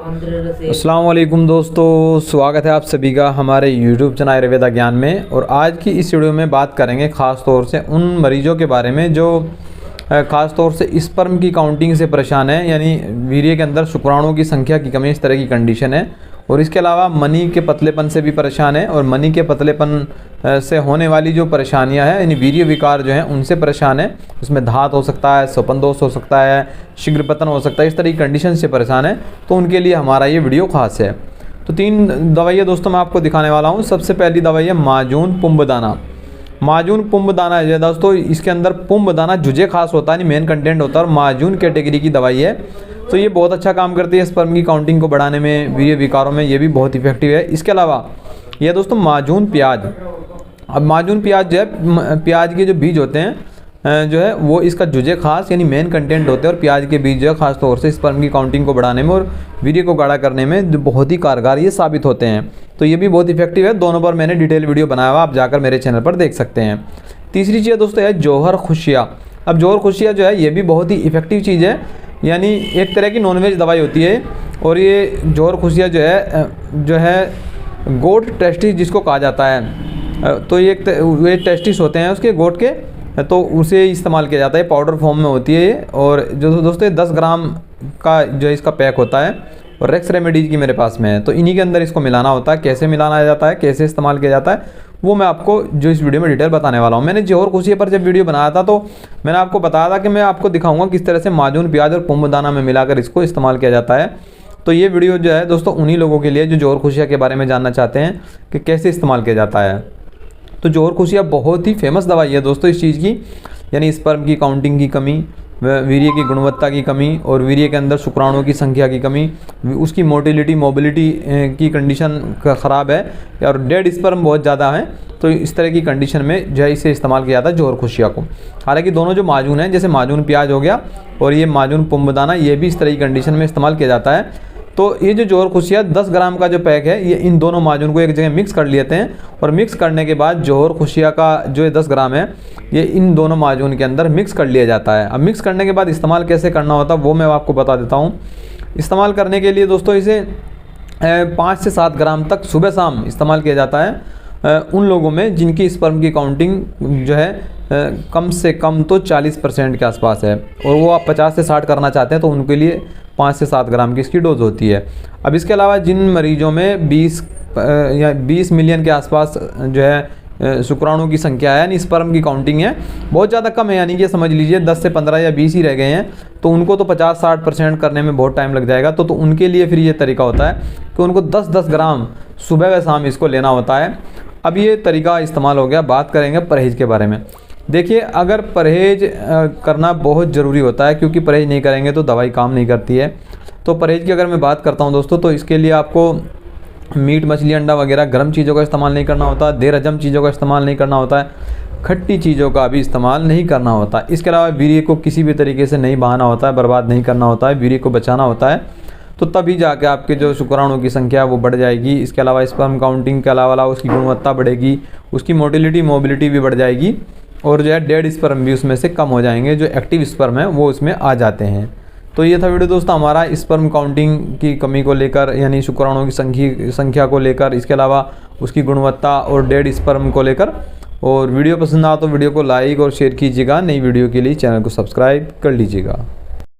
अस्सलाम वालेकुम दोस्तों, स्वागत है आप सभी का हमारे YouTube चैनल आयुर्वेदा ज्ञान में। और आज की इस वीडियो में बात करेंगे ख़ास तौर से उन मरीजों के बारे में जो ख़ास तौर से स्पर्म की काउंटिंग से परेशान है, यानी वीर्य के अंदर शुक्राणुओं की संख्या की कमी, इस तरह की कंडीशन है। और इसके अलावा मनी के पतलेपन से भी परेशान है, और मनी के पतलेपन से होने वाली जो परेशानियां हैं, यानी वीर्य विकार जो हैं उनसे परेशान है। उसमें धात हो सकता है, स्वपन दोष हो सकता है, शीघ्र पतन हो सकता है, इस तरह की कंडीशन से परेशान है, तो उनके लिए हमारा ये वीडियो खास है। तो 3 दवाइयाँ दोस्तों मैं आपको दिखाने वाला हूँ। सबसे पहली दवाई है माजून पुंबदाना। माजून पुंबदाना है दोस्तों, इसके अंदर पुंबदाना जुजे खास होता है, मेन कंटेंट होता है, और माजून कैटेगरी की दवाई है। तो ये बहुत अच्छा काम करती है स्पर्म की काउंटिंग को बढ़ाने में, वीर्य विकारों में ये भी बहुत इफेक्टिव है। इसके अलावा ये दोस्तों माजून प्याज। अब माजून प्याज जो है, प्याज के जो बीज होते हैं जो है वो इसका जुजे खास यानी मेन कंटेंट होते हैं, और प्याज के बीज जो है खास तौर से स्पर्म की काउंटिंग को बढ़ाने में और वीर्य को गाढ़ा करने में बहुत ही कारगर ये साबित होते हैं। तो ये भी बहुत इफेक्टिव है। दोनों पर मैंने डिटेल वीडियो बनाया हुआ, आप जाकर मेरे चैनल पर देख सकते हैं। तीसरी चीज़ दोस्तों है जौहर खुशिया। अब जौहर खुशिया जो है ये भी बहुत ही इफेक्टिव चीज़ है, यानी एक तरह की नॉनवेज दवाई होती है। और ये जौहर खुशिया जो है गोट टेस्टिस जिसको कहा जाता है, तो ये टेस्टिस होते हैं उसके गोट के, तो उसे इस्तेमाल किया जाता है, पाउडर फॉर्म में होती है। और जो दोस्तों 10 ग्राम का जो इसका पैक होता है, और रेक्स रेमेडीज़ की मेरे पास में है, तो इन्हीं के अंदर इसको मिलाना होता है। कैसे मिलाना जाता है, कैसे इस्तेमाल किया जाता है, वो मैं आपको जो इस वीडियो में डिटेल बताने वाला हूँ। मैंने जौहर खुशिया पर जब वीडियो बनाया था तो मैंने आपको बताया था कि मैं आपको दिखाऊंगा किस तरह से माजून प्याज और पुंबदाना में मिलाकर इसको इस्तेमाल किया जाता है। तो ये वीडियो जो है दोस्तों उन्हीं लोगों के लिए जो जौहर खुशिया के बारे में जानना चाहते हैं कि कैसे इस्तेमाल किया जाता है। तो जौहर खुशिया बहुत ही फेमस दवाई है दोस्तों इस चीज़ की, यानी स्पर्म की काउंटिंग की कमी, वीर्य की गुणवत्ता की कमी, और वीर्य के अंदर शुक्राणुओं की संख्या की कमी, उसकी मोबिलिटी की कंडीशन ख़राब है, और डेड स्पर्म बहुत ज़्यादा है। तो इस तरह की कंडीशन में जो है इसे इस्तेमाल किया जाता है जौहर खुशिया को। हालांकि दोनों जो माजून हैं, जैसे माजून प्याज हो गया और ये माजून पुंबदाना, ये भी इस तरह की कंडीशन में इस्तेमाल किया जाता है। तो ये जो जौहर खुशिया 10 ग्राम का जो पैक है, ये इन दोनों माजून को एक जगह मिक्स कर लेते हैं, और मिक्स करने के बाद जौहर खुशिया का जो 10 ग्राम है ये इन दोनों माजून के अंदर मिक्स कर लिया जाता है। अब मिक्स करने के बाद इस्तेमाल कैसे करना होता है वो मैं आपको बता देता हूँ। इस्तेमाल करने के लिए दोस्तों इसे 5 से 7 ग्राम तक सुबह शाम इस्तेमाल किया जाता है उन लोगों में जिनकी स्पर्म की काउंटिंग जो है कम से कम तो 40% के आसपास है, और वो आप 50 से 60 करना चाहते हैं तो उनके लिए 5 से 7 ग्राम की इसकी डोज होती है। अब इसके अलावा जिन मरीजों में 20 मिलियन के आसपास जो है शुक्राणु की संख्या है, यानी स्पर्म की काउंटिंग है बहुत ज़्यादा कम है, यानी कि समझ लीजिए 10 से 15 या 20 ही रह गए हैं, तो उनको तो 50-60% करने में बहुत टाइम लग जाएगा। तो उनके लिए फिर ये तरीका होता है कि उनको 10-10 ग्राम सुबह व शाम इसको लेना होता है। अब ये तरीका इस्तेमाल हो गया। बात करेंगे परहेज़ के बारे में। देखिए, अगर परहेज़ करना बहुत ज़रूरी होता है, क्योंकि परहेज़ नहीं करेंगे तो दवाई काम नहीं करती है। तो परहेज़ की अगर मैं बात करता हूँ दोस्तों, तो इसके लिए आपको मीट, मछली, अंडा वगैरह गर्म चीज़ों का इस्तेमाल नहीं करना होता, देर हजम चीज़ों का इस्तेमाल नहीं करना होता है, खट्टी चीज़ों का भी इस्तेमाल नहीं करना होता। इसके अलावा वीर्य को किसी भी तरीके से नहीं बहाना होता है, बर्बाद नहीं करना होता है, वीर्य को बचाना होता है, तो तभी जाके आपके जो शुक्राणुओं की संख्या वो बढ़ जाएगी। इसके अलावा स्पर्म काउंटिंग के अलावा उसकी गुणवत्ता बढ़ेगी, उसकी मोबिलिटी भी बढ़ जाएगी, और जो है डेड स्पर्म भी उसमें से कम हो जाएंगे, जो एक्टिव स्पर्म है वो उसमें आ जाते हैं। तो ये था वीडियो दोस्तों हमारा स्पर्म काउंटिंग की कमी को लेकर, यानी शुक्राणुओं की संख्या को लेकर, इसके अलावा उसकी गुणवत्ता और डेड स्पर्म को लेकर। और वीडियो पसंद आया तो वीडियो को लाइक और शेयर कीजिएगा। नई वीडियो के लिए चैनल को सब्सक्राइब कर लीजिएगा।